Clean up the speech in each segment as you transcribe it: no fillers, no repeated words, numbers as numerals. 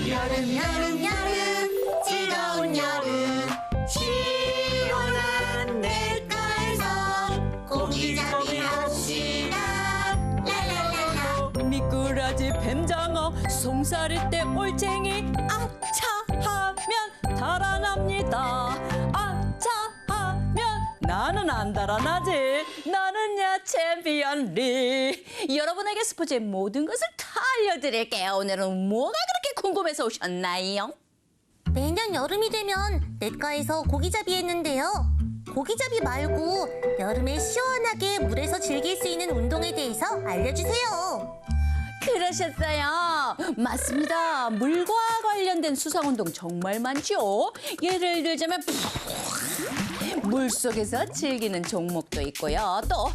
여름 여름 여름 즐거운 여름 시원한 냇가에서 고기잡이 합시다 랄랄랄라. 미꾸라지 뱀장어 송사리떼 올챙이 아차 하면 달아납니다. 아차 하면 나는 안 달아나지. 나는야 챔피언리. 여러분에게 스포츠의 모든 것을 다 알려드릴게요. 오늘은 뭐가 그렇게 궁금해서 오셨나요? 매년 여름이 되면 냇가에서 고기잡이 했는데요. 고기잡이 말고 여름에 시원하게 물에서 즐길 수 있는 운동에 대해서 알려주세요. 그러셨어요. 맞습니다. 물과 관련된 수상운동 정말 많죠. 예를 들자면 물속에서 즐기는 종목도 있고요. 또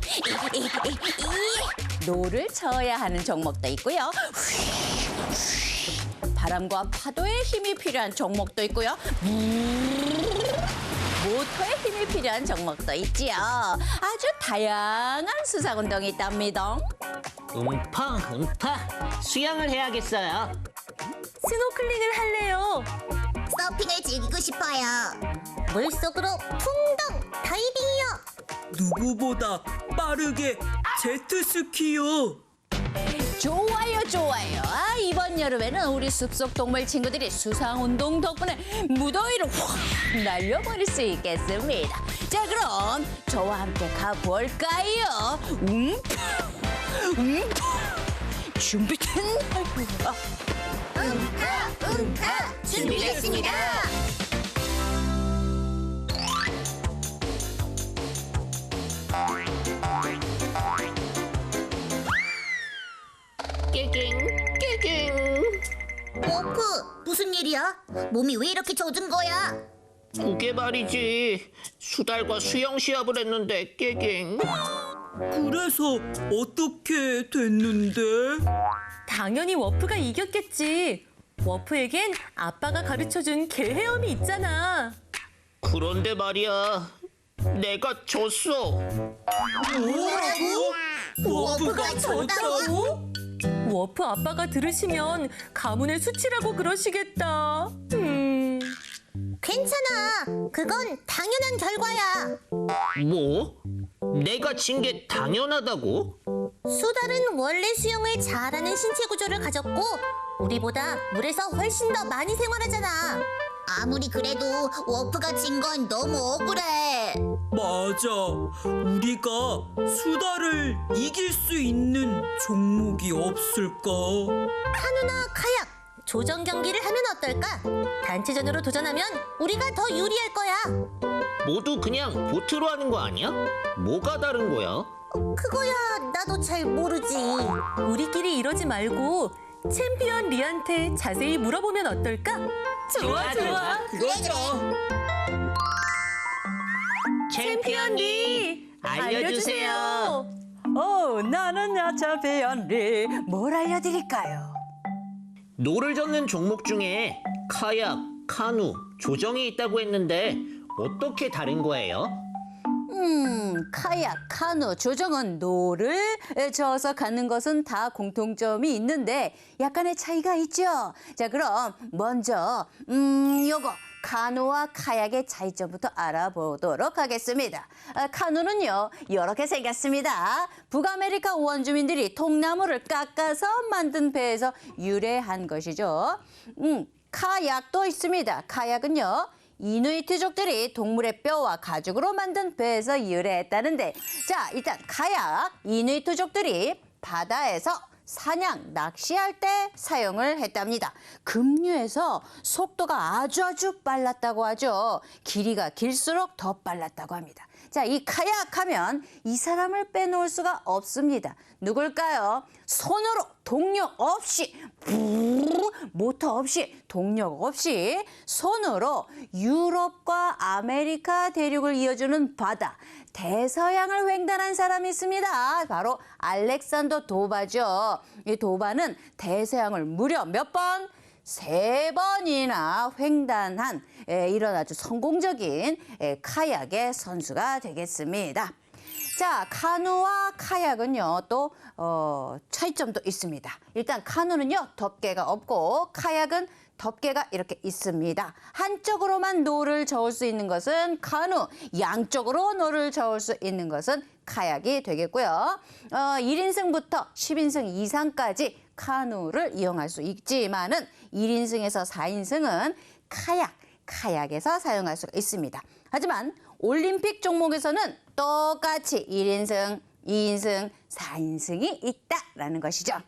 노를 저어야 하는 종목도 있고요. 바람과 파도에 힘이 필요한 종목도 있고요. 모터에 힘이 필요한 종목도 있지요. 아주 다양한 수상운동이 있답니다. 음파 수영을 해야겠어요. 스노클링을 할래요. 서핑을 즐기고 싶어요. 물속으로 풍덩 다이빙이요. 누구보다 빠르게 제트스키요. 좋아요, 좋아요. 이번 여름에는 우리 숲속 동물 친구들이 수상운동 덕분에 무더위를 확 날려버릴 수 있겠습니다. 자, 그럼 저와 함께 가볼까요? 준비됐나요? 준비됐습니다. 깨갱. 워프, 무슨 일이야? 몸이 왜 이렇게 젖은 거야? 그게 말이지. 수달과 수영 시합을 했는데 깨갱. 그래서 어떻게 됐는데? 당연히 워프가 이겼겠지. 워프에겐 아빠가 가르쳐준 개 헤엄이 있잖아. 그런데 말이야. 내가 졌어. 뭐라고? 워프가 졌다고? 워프 아빠가 들으시면 가문의 수치라고 그러시겠다. 괜찮아. 그건 당연한 결과야. 뭐? 내가 진 게 당연하다고? 수달은 원래 수영을 잘하는 신체 구조를 가졌고 우리보다 물에서 훨씬 더 많이 생활하잖아. 아무리 그래도 워프가 진 건 너무 억울해. 맞아. 우리가 수다를 이길 수 있는 종목이 없을까? 카누나 카약 조정 경기를 하면 어떨까? 단체전으로 도전하면 우리가 더 유리할 거야. 모두 그냥 보트로 하는 거 아니야? 뭐가 다른 거야? 그거야 나도 잘 모르지. 우리끼리 이러지 말고 챔피언 리한테 자세히 물어보면 어떨까? 좋아. 챔피언 리 알려주세요. 나는야 챔피언리. 뭘 알려드릴까요? 노를 젓는 종목 중에 카약, 카누, 조정이 있다고 했는데 어떻게 다른 거예요? 카약, 카누, 조정은 노를 저어서 가는 것은 다 공통점이 있는데 약간의 차이가 있죠. 자, 그럼 먼저 요거 카누와 카약의 차이점부터 알아보도록 하겠습니다. 카누는요, 이렇게 생겼습니다. 북아메리카 원주민들이 통나무를 깎아서 만든 배에서 유래한 것이죠. 카약도 있습니다. 카약은요, 이누이트족들이 동물의 뼈와 가죽으로 만든 배에서 유래했다는데, 자, 일단 카약, 이누이트족들이 바다에서 사냥, 낚시할 때 사용을 했답니다. 급류에서 속도가 아주 빨랐다고 하죠. 길이가 길수록 더 빨랐다고 합니다. 자, 이 카약 하면 이 사람을 빼놓을 수가 없습니다. 누굴까요? 손으로 동력 없이 모터 없이 동력 없이 손으로 유럽과 아메리카 대륙을 이어주는 바다 대서양을 횡단한 사람이 있습니다. 바로 알렉산더 도바죠. 이 도바는 대서양을 무려 몇 번? 3번이나 횡단한 이런 아주 성공적인 카약의 선수가 되겠습니다. 자, 카누와 카약은요, 또 차이점도 있습니다. 일단 카누는요, 덮개가 없고 카약은 덮개가 이렇게 있습니다. 한쪽으로만 노를 저을 수 있는 것은 카누, 양쪽으로 노를 저을 수 있는 것은 카약이 되겠고요. 1인승부터 10인승 이상까지 카누를 이용할 수 있지만은 1인승에서 4인승은 카약에서 사용할 수가 있습니다. 하지만 올림픽 종목에서는 똑같이 1인승, 2인승, 4인승이 있다라는 것이죠.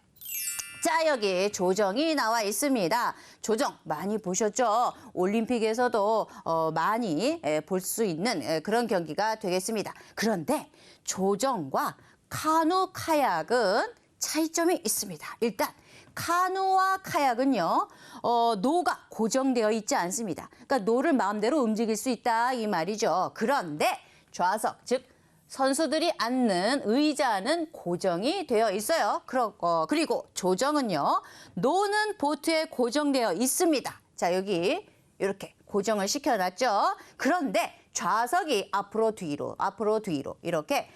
자, 여기 조정이 나와 있습니다. 조정 많이 보셨죠? 올림픽에서도 많이 볼 수 있는 그런 경기가 되겠습니다. 그런데 조정과 카누, 카약은 차이점이 있습니다. 일단 카누와 카약은요, 노가 고정되어 있지 않습니다. 그러니까 노를 마음대로 움직일 수 있다 이 말이죠. 그런데 좌석, 즉 선수들이 앉는 의자는 고정이 되어 있어요. 그리고 조정은요, 노는 보트에 고정되어 있습니다. 자, 여기 이렇게 고정을 시켜놨죠. 그런데 좌석이 앞으로 뒤로 이렇게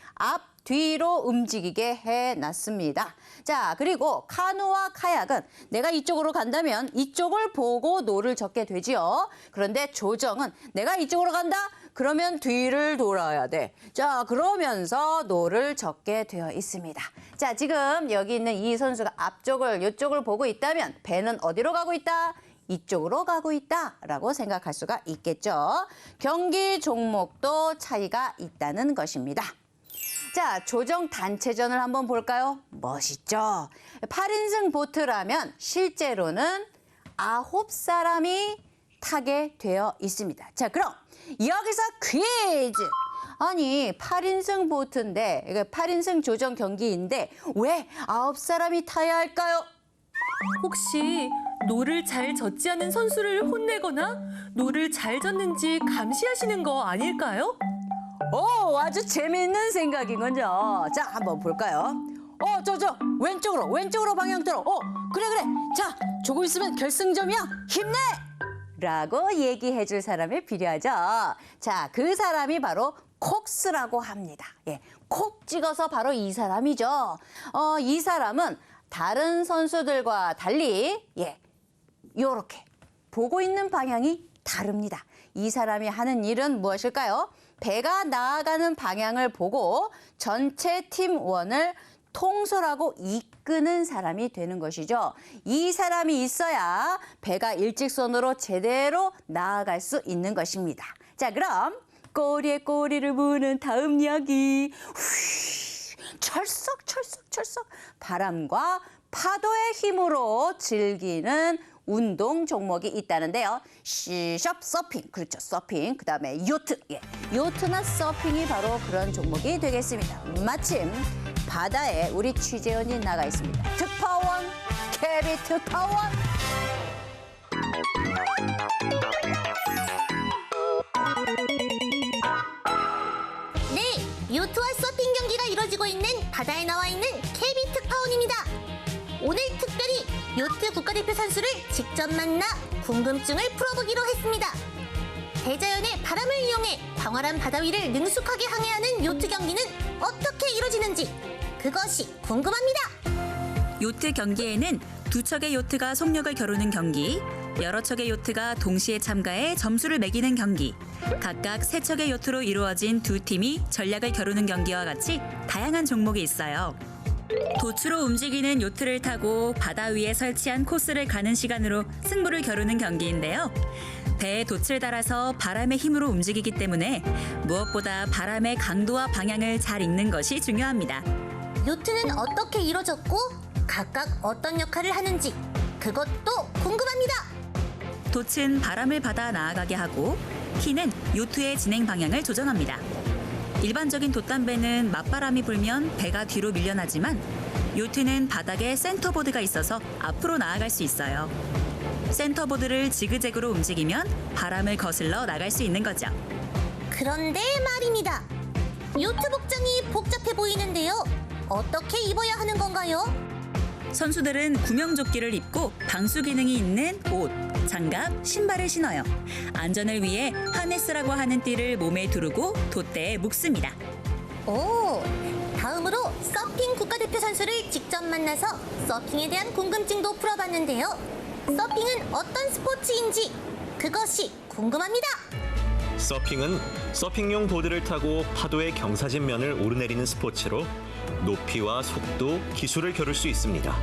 뒤로 움직이게 해놨습니다. 자, 그리고 카누와 카약은 내가 이쪽으로 간다면 이쪽을 보고 노를 젓게 되지요. 그런데 조정은 내가 이쪽으로 간다? 그러면 뒤를 돌아야 돼. 자, 그러면서 노를 젓게 되어 있습니다. 자, 지금 여기 있는 이 선수가 이쪽을 보고 있다면 배는 어디로 가고 있다? 이쪽으로 가고 있다라고 생각할 수가 있겠죠. 경기 종목도 차이가 있다는 것입니다. 자, 조정 단체전을 한번 볼까요? 멋있죠? 8인승 보트라면 실제로는 9사람이 타게 되어 있습니다. 자, 그럼 여기서 퀴즈! 아니, 8인승 보트인데, 이게 8인승 조정 경기인데 왜 9사람이 타야 할까요? 혹시 노를 잘 젓지 않은 선수를 혼내거나 노를 잘 젓는지 감시하시는 거 아닐까요? 오, 아주 재미있는 생각이군요. 자, 한번 볼까요? 왼쪽으로 방향 틀어. 그래. 자, 조금 있으면 결승점이야. 힘내! 라고 얘기해 줄 사람이 필요하죠. 자, 그 사람이 바로 콕스라고 합니다. 예, 콕 찍어서 바로 이 사람이죠. 이 사람은 다른 선수들과 달리 요렇게 보고 있는 방향이 다릅니다. 이 사람이 하는 일은 무엇일까요? 배가 나아가는 방향을 보고 전체 팀원을 통솔하고 이끄는 사람이 되는 것이죠. 이 사람이 있어야 배가 일직선으로 제대로 나아갈 수 있는 것입니다. 자, 그럼 꼬리에 꼬리를 무는 다음 이야기. 철썩 바람과 파도의 힘으로 즐기는 운동 종목이 있다는데요. 시숍 서핑, 그렇죠, 서핑. 그다음에 요트, 요트나 서핑이 바로 그런 종목이 되겠습니다. 마침 바다에 우리 취재원이 나가 있습니다. 특파원, KB 특파원. 네, 요트와 서핑 경기가 이뤄지고 있는 바다에 나와 있는 KB 특파원입니다. 오늘 특별히 요트 국가대표 선수를 직접 만나 궁금증을 풀어보기로 했습니다. 대자연의 바람을 이용해 광활한 바다 위를 능숙하게 항해하는 요트 경기는 어떻게 이루어지는지 그것이 궁금합니다. 요트 경기에는 두 척의 요트가 속력을 겨루는 경기, 여러 척의 요트가 동시에 참가해 점수를 매기는 경기, 각각 세 척의 요트로 이루어진 두 팀이 전략을 겨루는 경기와 같이 다양한 종목이 있어요. 도추로 움직이는 요트를 타고 바다 위에 설치한 코스를 가는 시간으로 승부를 겨루는 경기인데요. 배에 돛을 달아서 바람의 힘으로 움직이기 때문에 무엇보다 바람의 강도와 방향을 잘 읽는 것이 중요합니다. 요트는 어떻게 이루어졌고 각각 어떤 역할을 하는지 그것도 궁금합니다. 돛은 바람을 받아 나아가게 하고 키는 요트의 진행 방향을 조정합니다. 일반적인 돛담배는 맞바람이 불면 배가 뒤로 밀려나지만 요트는 바닥에 센터보드가 있어서 앞으로 나아갈 수 있어요. 센터보드를 지그재그로 움직이면 바람을 거슬러 나갈 수 있는 거죠. 그런데 말입니다. 요트 복장이 복잡해 보이는데요. 어떻게 입어야 하는 건가요? 선수들은 구명조끼를 입고 방수 기능이 있는 옷, 장갑, 신발을 신어요. 안전을 위해 하네스라고 하는 띠를 몸에 두르고 돛대에 묶습니다. 오, 다음으로 서핑 국가대표 선수를 직접 만나서 서핑에 대한 궁금증도 풀어봤는데요. 서핑은 어떤 스포츠인지 그것이 궁금합니다. 서핑은 서핑용 보드를 타고 파도의 경사진 면을 오르내리는 스포츠로 높이와 속도, 기술을 겨룰 수 있습니다.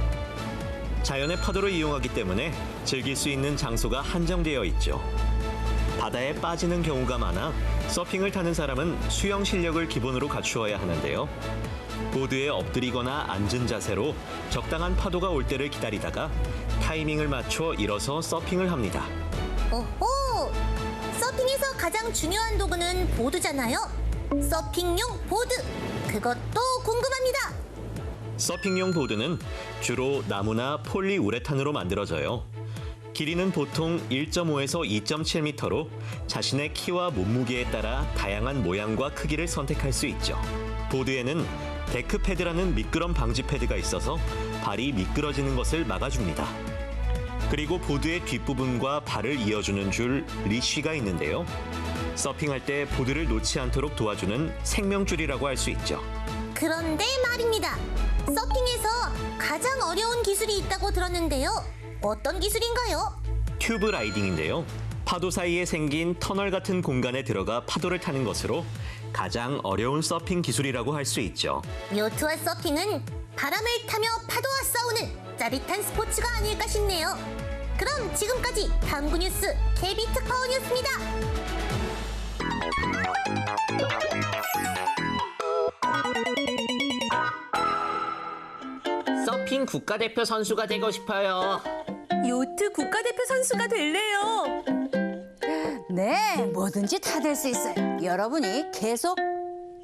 자연의 파도를 이용하기 때문에 즐길 수 있는 장소가 한정되어 있죠. 바다에 빠지는 경우가 많아 서핑을 타는 사람은 수영 실력을 기본으로 갖추어야 하는데요. 보드에 엎드리거나 앉은 자세로 적당한 파도가 올 때를 기다리다가 타이밍을 맞춰 일어서 서핑을 합니다. 오호! 서핑에서 가장 중요한 도구는 보드잖아요. 서핑용 보드! 그것도 궁금합니다. 서핑용 보드는 주로 나무나 폴리우레탄으로 만들어져요. 길이는 보통 1.5에서 2.7m로 자신의 키와 몸무게에 따라 다양한 모양과 크기를 선택할 수 있죠. 보드에는 데크 패드라는 미끄럼 방지 패드가 있어서 발이 미끄러지는 것을 막아줍니다. 그리고 보드의 뒷부분과 발을 이어주는 줄 리쉬가 있는데요. 서핑할 때 보드를 놓지 않도록 도와주는 생명줄이라고 할 수 있죠. 그런데 말입니다. 서핑에서 가장 어려운 기술이 있다고 들었는데요. 어떤 기술인가요? 튜브 라이딩인데요. 파도 사이에 생긴 터널 같은 공간에 들어가 파도를 타는 것으로 가장 어려운 서핑 기술이라고 할 수 있죠. 요트와 서핑은 바람을 타며 파도와 싸우는 짜릿한 스포츠가 아닐까 싶네요. 그럼 지금까지 탐구 뉴스 KB 특파원이었습니다. 서핑 국가대표 선수가 되고 싶어요. 요트 국가대표 선수가 될래요. 네, 뭐든지 다 될 수 있어요. 여러분이 계속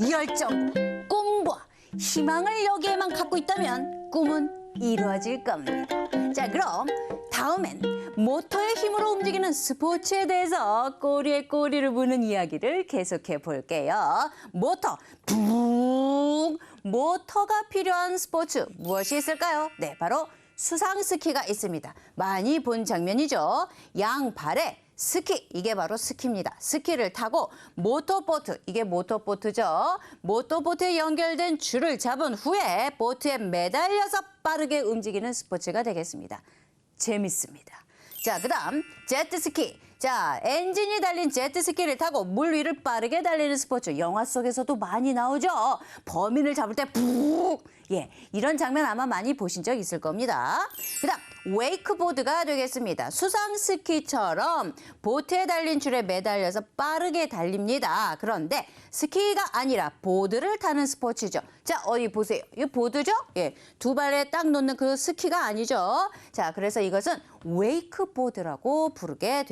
열정, 꿈과 희망을 여기에만 갖고 있다면 꿈은 이루어질 겁니다. 자, 그럼 다음엔 모터의 힘으로 움직이는 스포츠에 대해서 꼬리에 꼬리를 무는 이야기를 계속해 볼게요. 모터, 붕! 모터가 필요한 스포츠 무엇이 있을까요? 네, 바로 수상 스키가 있습니다. 많이 본 장면이죠. 양발에 스키, 이게 바로 스키입니다. 스키를 타고 모터보트, 이게 모터보트죠. 모터보트에 연결된 줄을 잡은 후에 보트에 매달려서 빠르게 움직이는 스포츠가 되겠습니다. 재밌습니다. 자, 그다음 제트스키. 자, 엔진이 달린 제트스키를 타고 물 위를 빠르게 달리는 스포츠. 영화 속에서도 많이 나오죠. 범인을 잡을 때 푹! 예, 이런 장면 아마 많이 보신 적 있을 겁니다. 그다음 웨이크보드가 되겠습니다. 수상 스키처럼 보트에 달린 줄에 매달려서 빠르게 달립니다. 그런데 스키가 아니라 보드를 타는 스포츠죠. 자, 어디 보세요. 이 보드죠? 예, 두 발에 딱 놓는 그 스키가 아니죠. 자, 그래서 이것은 웨이크보드라고 부르게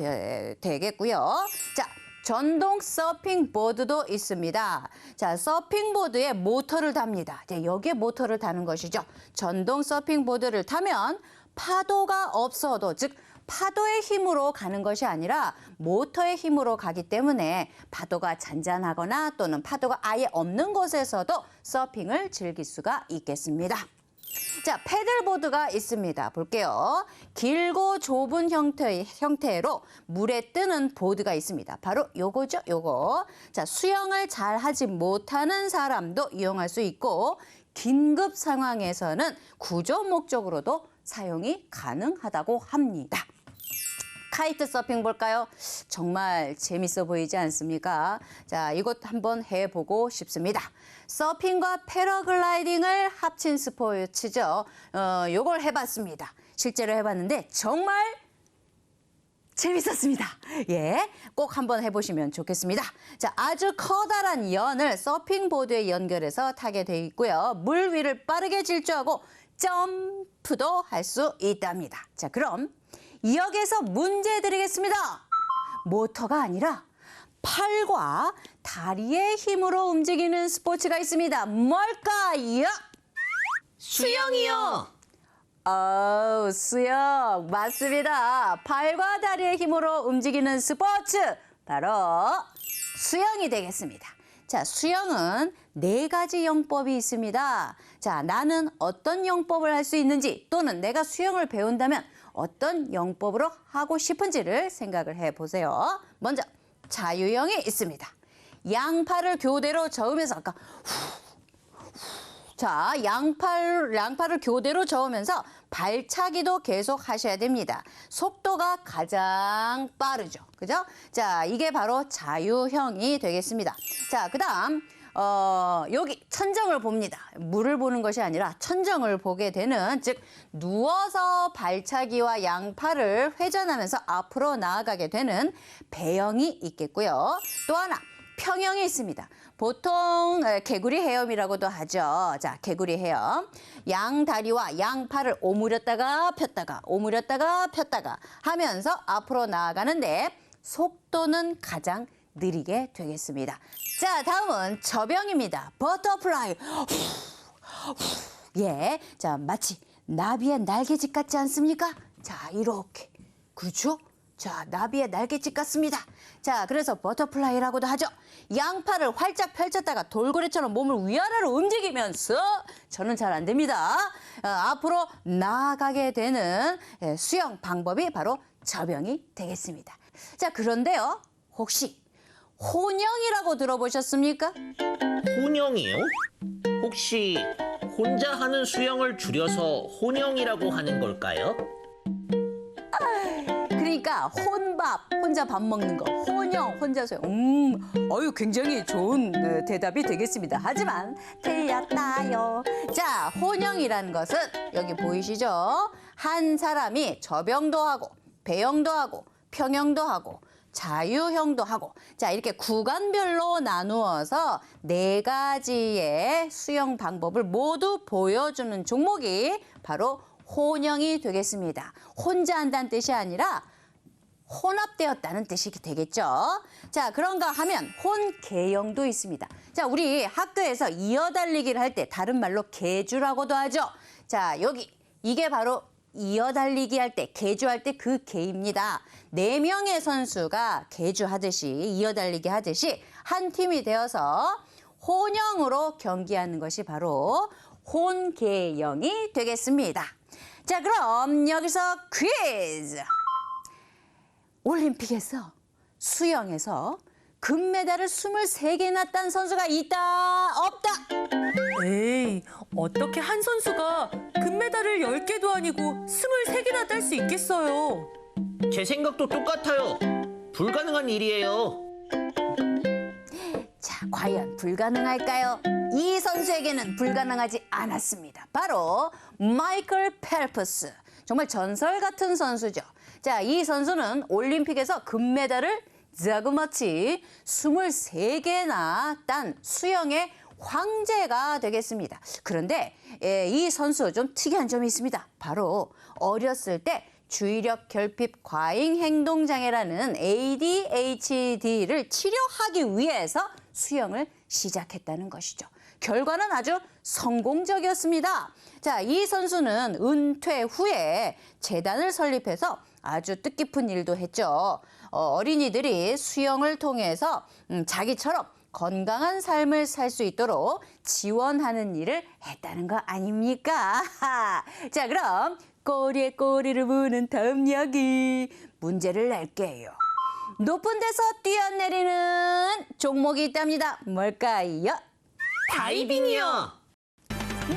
되겠고요. 자, 전동 서핑보드도 있습니다. 자, 서핑보드에 모터를 답니다. 네, 여기에 모터를 다는 것이죠. 전동 서핑보드를 타면 파도가 없어도, 즉 파도의 힘으로 가는 것이 아니라 모터의 힘으로 가기 때문에 파도가 잔잔하거나 또는 파도가 아예 없는 곳에서도 서핑을 즐길 수가 있겠습니다. 자, 패들보드가 있습니다. 볼게요. 길고 좁은 형태로 물에 뜨는 보드가 있습니다. 바로 요거죠, 요거. 자, 수영을 잘 하지 못하는 사람도 이용할 수 있고 긴급 상황에서는 구조 목적으로도 사용이 가능하다고 합니다. 카이트 서핑 볼까요? 정말 재밌어 보이지 않습니까? 자, 이것 한번 해보고 싶습니다. 서핑과 패러글라이딩을 합친 스포츠죠. 요걸 해봤습니다. 실제로 해봤는데 정말 재밌었습니다. 예, 꼭 한번 해보시면 좋겠습니다. 자, 아주 커다란 연을 서핑보드에 연결해서 타게 돼 있고요. 물 위를 빠르게 질주하고 점프도 할 수 있답니다. 자, 그럼 여기에서 문제 드리겠습니다. 모터가 아니라 팔과 다리의 힘으로 움직이는 스포츠가 있습니다. 뭘까요? 수영이요. 수영 맞습니다. 팔과 다리의 힘으로 움직이는 스포츠 바로 수영이 되겠습니다. 자, 수영은 4가지 영법이 있습니다. 자, 나는 어떤 영법을 할 수 있는지 또는 내가 수영을 배운다면 어떤 영법으로 하고 싶은지를 생각을 해보세요. 먼저 자유형이 있습니다. 양팔을 교대로 저으면서 아까 자, 양팔을 교대로 저으면서 발차기도 계속 하셔야 됩니다. 속도가 가장 빠르죠. 그죠? 자, 이게 바로 자유형이 되겠습니다. 자, 그다음 여기 천정을 봅니다. 물을 보는 것이 아니라 천정을 보게 되는, 즉 누워서 발차기와 양팔을 회전하면서 앞으로 나아가게 되는 배영이 있겠고요. 또 하나 평형이 있습니다. 보통 개구리 헤엄이라고도 하죠. 자, 개구리 헤엄. 양다리와 양팔을 오므렸다가 폈다가 오므렸다가 폈다가 하면서 앞으로 나아가는데 속도는 가장 느리게 되겠습니다. 자, 다음은 저병입니다. 버터플라이. 예, 자, 마치 나비의 날개짓 같지 않습니까? 자, 이렇게. 그렇죠? 자, 나비의 날개짓 같습니다. 자, 그래서 버터플라이라고도 하죠. 양팔을 활짝 펼쳤다가 돌고래처럼 몸을 위아래로 움직이면서, 저는 잘 안 됩니다. 앞으로 나아가게 되는 수영 방법이 바로 저병이 되겠습니다. 자, 그런데요, 혹시 혼영이라고 들어보셨습니까? 혼영이요? 혹시 혼자 하는 수영을 줄여서 혼영이라고 하는 걸까요? 그러니까 혼밥, 혼자 밥 먹는 거, 혼영, 혼자 수영. 굉장히 좋은 대답이 되겠습니다. 하지만 틀렸다요. 자, 혼영이라는 것은 여기 보이시죠? 한 사람이 저병도 하고 배영도 하고 평영도 하고 자유형도 하고, 자, 이렇게 구간별로 나누어서 4가지의 수영 방법을 모두 보여주는 종목이 바로 혼영이 되겠습니다. 혼자 한다는 뜻이 아니라 혼합되었다는 뜻이 되겠죠. 자, 그런가 하면 혼계형도 있습니다. 자, 우리 학교에서 이어달리기를 할 때 다른 말로 계주라고도 하죠. 자, 여기 이게 바로 이어달리기 할 때, 계주할 때 그 계입니다. 4명의 선수가 계주하듯이, 이어달리기 하듯이 한 팀이 되어서 혼영으로 경기하는 것이 바로 혼계형이 되겠습니다. 자, 그럼 여기서 퀴즈! 올림픽에서 수영에서 금메달을 23개나 딴 선수가 있다, 없다? 에이, 어떻게 한 선수가 금메달을 10개도 아니고 23개나 딸 수 있겠어요? 제 생각도 똑같아요. 불가능한 일이에요. 자, 과연 불가능할까요? 이 선수에게는 불가능하지 않았습니다. 바로 마이클 펠프스. 정말 전설 같은 선수죠. 자, 이 선수는 올림픽에서 금메달을 자그마치 23개나 딴 수영의 황제가 되겠습니다. 그런데 이 선수 좀 특이한 점이 있습니다. 바로 어렸을 때 주의력 결핍 과잉 행동 장애라는 ADHD를 치료하기 위해서 수영을 시작했다는 것이죠. 결과는 아주 성공적이었습니다. 자, 이 선수는 은퇴 후에 재단을 설립해서 아주 뜻깊은 일도 했죠. 어린이들이 수영을 통해서 자기처럼 건강한 삶을 살 수 있도록 지원하는 일을 했다는 거 아닙니까? 자, 그럼 꼬리에 꼬리를 무는 다음 이야기 문제를 낼게요. 높은 데서 뛰어내리는 종목이 있답니다. 뭘까요? 다이빙이요.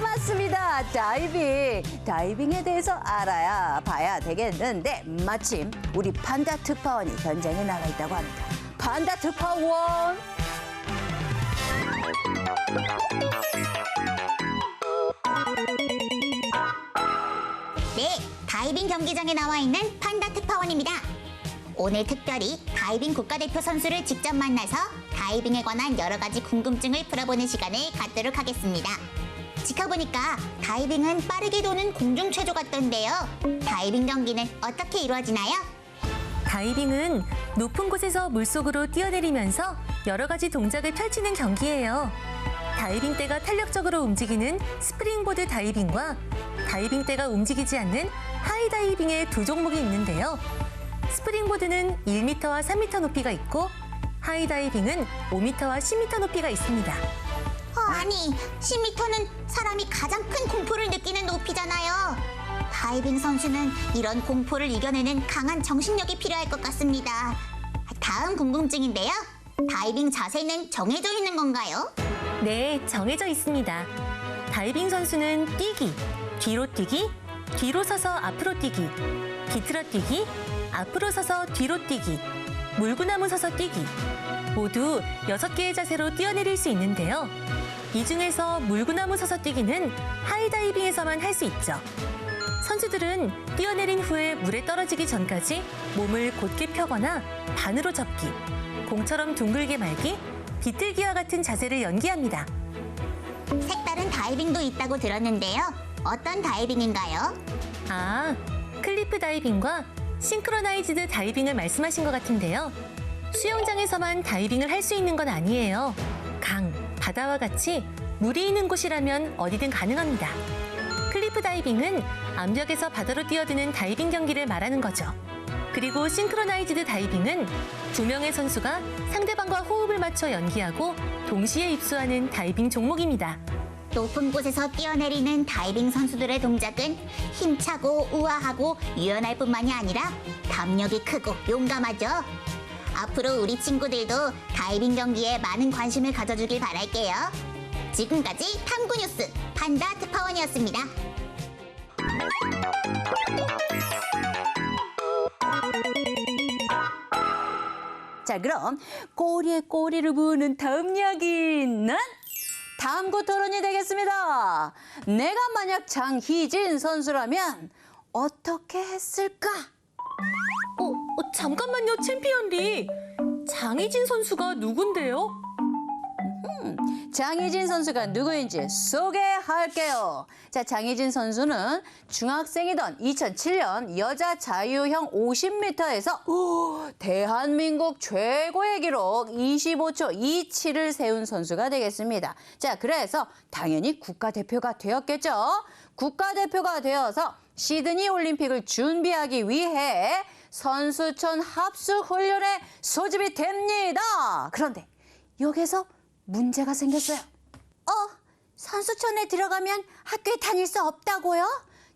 맞습니다. 다이빙. 다이빙에 대해서 알아야 봐야 되겠는데 마침 우리 판다 특파원이 현장에 나가 있다고 합니다. 판다 특파원. 네, 다이빙 경기장에 나와 있는 판다 특파원입니다. 오늘 특별히 다이빙 국가대표 선수를 직접 만나서 다이빙에 관한 여러 가지 궁금증을 풀어보는 시간을 갖도록 하겠습니다. 지켜보니까 다이빙은 빠르게 도는 공중 체조 같던데요. 다이빙 경기는 어떻게 이루어지나요? 다이빙은 높은 곳에서 물속으로 뛰어내리면서 여러 가지 동작을 펼치는 경기예요. 다이빙 대가 탄력적으로 움직이는 스프링보드 다이빙과 다이빙 대가 움직이지 않는 하이다이빙의 두 종목이 있는데요. 스프링보드는 1m와 3m 높이가 있고 하이다이빙은 5m와 10m 높이가 있습니다. 아니, 10m는 사람이 가장 큰 공포를 느끼는 높이잖아요. 다이빙 선수는 이런 공포를 이겨내는 강한 정신력이 필요할 것 같습니다. 다음 궁금증인데요. 다이빙 자세는 정해져 있는 건가요? 네, 정해져 있습니다. 다이빙 선수는 뛰기, 뒤로 뛰기, 뒤로 서서 앞으로 뛰기, 비틀어 뛰기, 앞으로 서서 뒤로 뛰기, 물구나무 서서 뛰기 모두 6개의 자세로 뛰어내릴 수 있는데요. 이 중에서 물구나무 서서 뛰기는 하이다이빙에서만 할 수 있죠. 선수들은 뛰어내린 후에 물에 떨어지기 전까지 몸을 곧게 펴거나 반으로 접기, 공처럼 둥글게 말기, 비틀기와 같은 자세를 연기합니다. 색다른 다이빙도 있다고 들었는데요. 어떤 다이빙인가요? 아, 클리프 다이빙과 싱크로나이즈드 다이빙을 말씀하신 것 같은데요. 수영장에서만 다이빙을 할 수 있는 건 아니에요. 강, 바다와 같이 물이 있는 곳이라면 어디든 가능합니다. 클리프 다이빙은 암벽에서 바다로 뛰어드는 다이빙 경기를 말하는 거죠. 그리고 싱크로나이즈드 다이빙은 2명의 선수가 상대방과 호흡을 맞춰 연기하고 동시에 입수하는 다이빙 종목입니다. 높은 곳에서 뛰어내리는 다이빙 선수들의 동작은 힘차고 우아하고 유연할 뿐만이 아니라 담력이 크고 용감하죠. 앞으로 우리 친구들도 다이빙 경기에 많은 관심을 가져주길 바랄게요. 지금까지 탐구 뉴스 판다 특파원이었습니다. 자, 그럼 꼬리에 꼬리를 무는 다음 이야기는 다음구 토론이 되겠습니다. 내가 만약 장희진 선수라면 어떻게 했을까? 잠깐만요, 챔피언리. 장희진 선수가 누군데요? 장희진 선수가 누구인지 소개할게요. 자, 장희진 선수는 중학생이던 2007년 여자 자유형 50m에서 대한민국 최고의 기록 25초 27을 세운 선수가 되겠습니다. 자, 그래서 당연히 국가대표가 되었겠죠. 국가대표가 되어서 시드니 올림픽을 준비하기 위해 선수촌 합숙 훈련에 소집이 됩니다. 그런데 여기서 문제가 생겼어요. 선수촌에 들어가면 학교에 다닐 수 없다고요?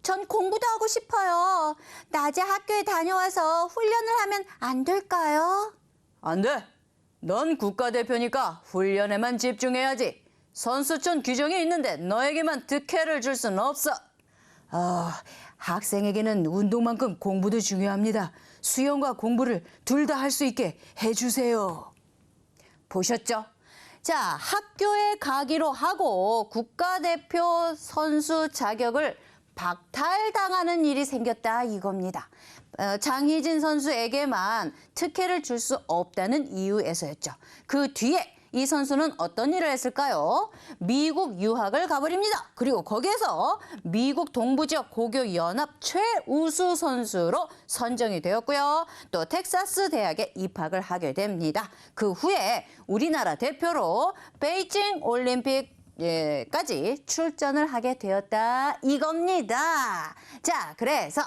전 공부도 하고 싶어요. 낮에 학교에 다녀와서 훈련을 하면 안 될까요? 안 돼. 넌 국가대표니까 훈련에만 집중해야지. 선수촌 규정이 있는데 너에게만 득회를 줄 수는 없어. 학생에게는 운동만큼 공부도 중요합니다. 수영과 공부를 둘 다 할 수 있게 해주세요. 보셨죠? 자, 학교에 가기로 하고 국가대표 선수 자격을 박탈당하는 일이 생겼다 이겁니다. 장희진 선수에게만 특혜를 줄 수 없다는 이유에서였죠. 그 뒤에 이 선수는 어떤 일을 했을까요? 미국 유학을 가버립니다. 그리고 거기에서 미국 동부지역 고교연합 최우수 선수로 선정이 되었고요. 또 텍사스 대학에 입학을 하게 됩니다. 그 후에 우리나라 대표로 베이징 올림픽까지 출전을 하게 되었다 이겁니다. 자, 그래서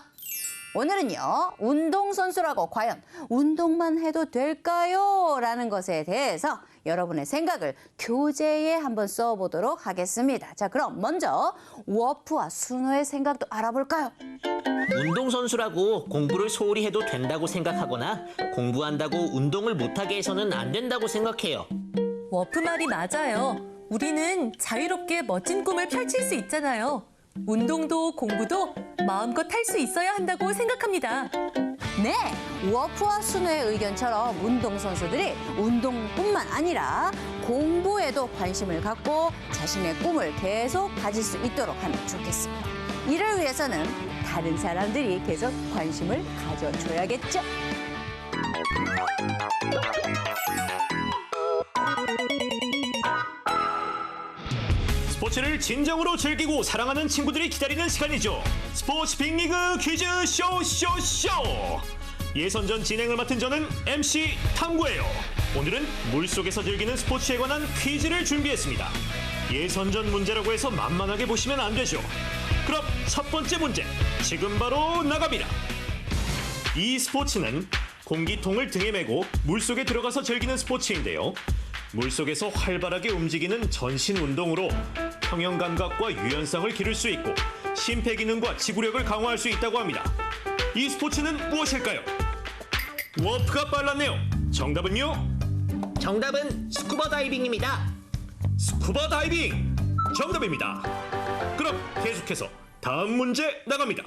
오늘은요, 운동선수라고 과연 운동만 해도 될까요? 라는 것에 대해서 여러분의 생각을 교재에 한번 써보도록 하겠습니다. 자, 그럼 먼저 워프와 순호의 생각도 알아볼까요? 운동선수라고 공부를 소홀히 해도 된다고 생각하거나 공부한다고 운동을 못하게 해서는 안 된다고 생각해요. 워프 말이 맞아요. 우리는 자유롭게 멋진 꿈을 펼칠 수 있잖아요. 운동도 공부도 마음껏 할 수 있어야 한다고 생각합니다. 네, 워프와 순호의 의견처럼 운동선수들이 운동뿐만 아니라 공부에도 관심을 갖고 자신의 꿈을 계속 가질 수 있도록 하면 좋겠습니다. 이를 위해서는 다른 사람들이 계속 관심을 가져줘야겠죠. 스포츠를 진정으로 즐기고 사랑하는 친구들이 기다리는 시간이죠. 스포츠 빅리그 퀴즈 쇼. 예선전 진행을 맡은 저는 MC 탐구예요. 오늘은 물속에서 즐기는 스포츠에 관한 퀴즈를 준비했습니다. 예선전 문제라고 해서 만만하게 보시면 안 되죠. 그럼 첫 번째 문제 지금 바로 나갑니다. 이 스포츠는 공기통을 등에 메고 물속에 들어가서 즐기는 스포츠인데요. 물속에서 활발하게 움직이는 전신 운동으로 평형 감각과 유연성을 기를 수 있고 심폐기능과 지구력을 강화할 수 있다고 합니다. 이 스포츠는 무엇일까요? 워프가 빨랐네요. 정답은요? 정답은 스쿠버 다이빙입니다. 스쿠버 다이빙! 정답입니다. 그럼 계속해서 다음 문제 나갑니다.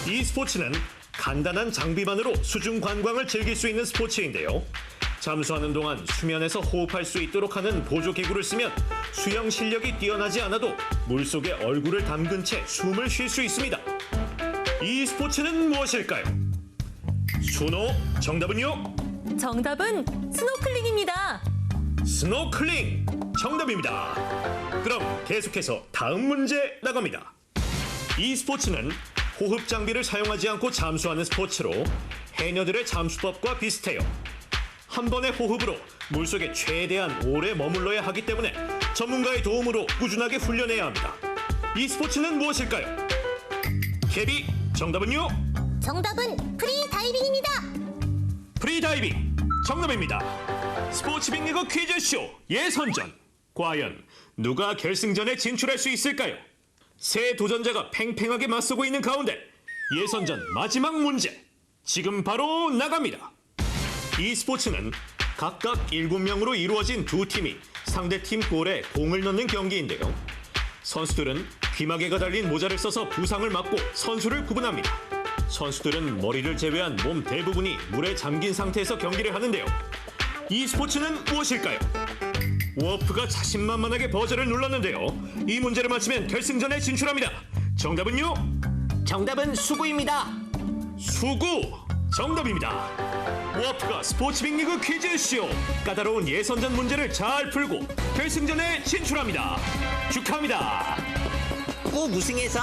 이 스포츠는 간단한 장비만으로 수중 관광을 즐길 수 있는 스포츠인데요. 잠수하는 동안 수면에서 호흡할 수 있도록 하는 보조기구를 쓰면 수영 실력이 뛰어나지 않아도 물속에 얼굴을 담근 채 숨을 쉴 수 있습니다. 이 스포츠는 무엇일까요? 순호, 정답은요? 정답은 스노클링입니다. 스노클링! 정답입니다. 그럼 계속해서 다음 문제 나갑니다. 이 스포츠는 호흡 장비를 사용하지 않고 잠수하는 스포츠로 해녀들의 잠수법과 비슷해요. 한 번의 호흡으로 물속에 최대한 오래 머물러야 하기 때문에 전문가의 도움으로 꾸준하게 훈련해야 합니다. 이 스포츠는 무엇일까요? 캐비, 정답은요? 정답은 프리 다이빙입니다. 프리다이빙, 정답입니다. 스포츠 빅리그 퀴즈쇼 예선전. 과연 누가 결승전에 진출할 수 있을까요? 세 도전자가 팽팽하게 맞서고 있는 가운데 예선전 마지막 문제 지금 바로 나갑니다. 이 스포츠는 각각 7명으로 이루어진 두 팀이 상대 팀 골에 공을 넣는 경기인데요. 선수들은 귀마개가 달린 모자를 써서 부상을 막고 선수를 구분합니다. 선수들은 머리를 제외한 몸 대부분이 물에 잠긴 상태에서 경기를 하는데요. 이 스포츠는 무엇일까요? 워프가 자신만만하게 버저를 눌렀는데요. 이 문제를 맞히면 결승전에 진출합니다. 정답은요? 정답은 수구입니다. 수구! 정답입니다. 워프가 스포츠 빅리그 퀴즈쇼 까다로운 예선전 문제를 잘 풀고 결승전에 진출합니다. 축하합니다. 꼭 우승해서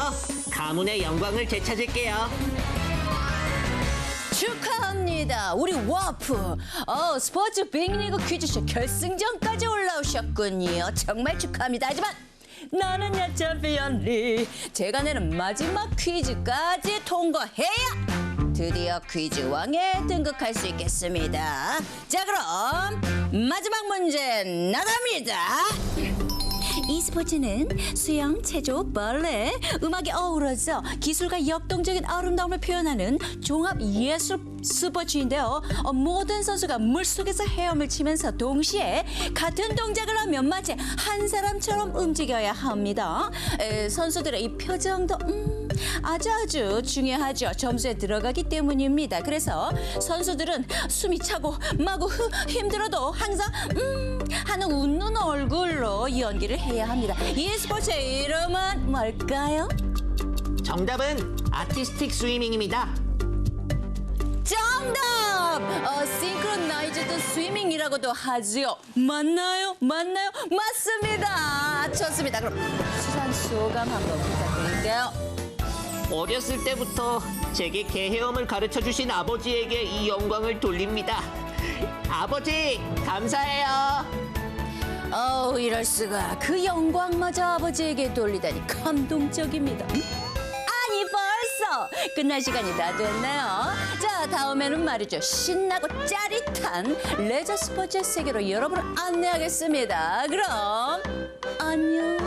가문의 영광을 되찾을게요. 축하합니다. 우리 워프. 스포츠 빅리그 퀴즈쇼 결승전까지 올라오셨군요. 정말 축하합니다. 하지만 나는야 챔피언리. 제가 내는 마지막 퀴즈까지 통과해야 드디어 퀴즈 왕에 등극할 수 있겠습니다. 자, 그럼 마지막 문제 나갑니다. 이 스포츠는 수영, 체조, 발레, 음악이 어우러져 기술과 역동적인 아름다움을 표현하는 종합 예술 스포츠인데요. 모든 선수가 물속에서 헤엄을 치면서 동시에 같은 동작을 하면 마치 한 사람처럼 움직여야 합니다. 선수들의 이 표정도 아주 중요하죠. 점수에 들어가기 때문입니다. 그래서 선수들은 숨이 차고 마구 힘들어도 항상 하는 웃는 얼굴로 연기를 해야 합니다. 이 스포츠의 이름은 뭘까요? 정답은 아티스틱 스위밍입니다. 정답! 싱크로나이즈드 스위밍이라고도 하지요. 맞나요? 맞습니다. 좋습니다. 그럼 수상 소감 한번 부탁드릴게요. 어렸을 때부터 제게 개헤엄을 가르쳐주신 아버지에게 이 영광을 돌립니다. 아버지, 감사해요. 이럴 수가. 그 영광마저 아버지에게 돌리다니 감동적입니다. 아니, 벌써 끝날 시간이 다 됐네요. 자, 다음에는 말이죠. 신나고 짜릿한 레저 스포츠의 세계로 여러분을 안내하겠습니다. 그럼 안녕.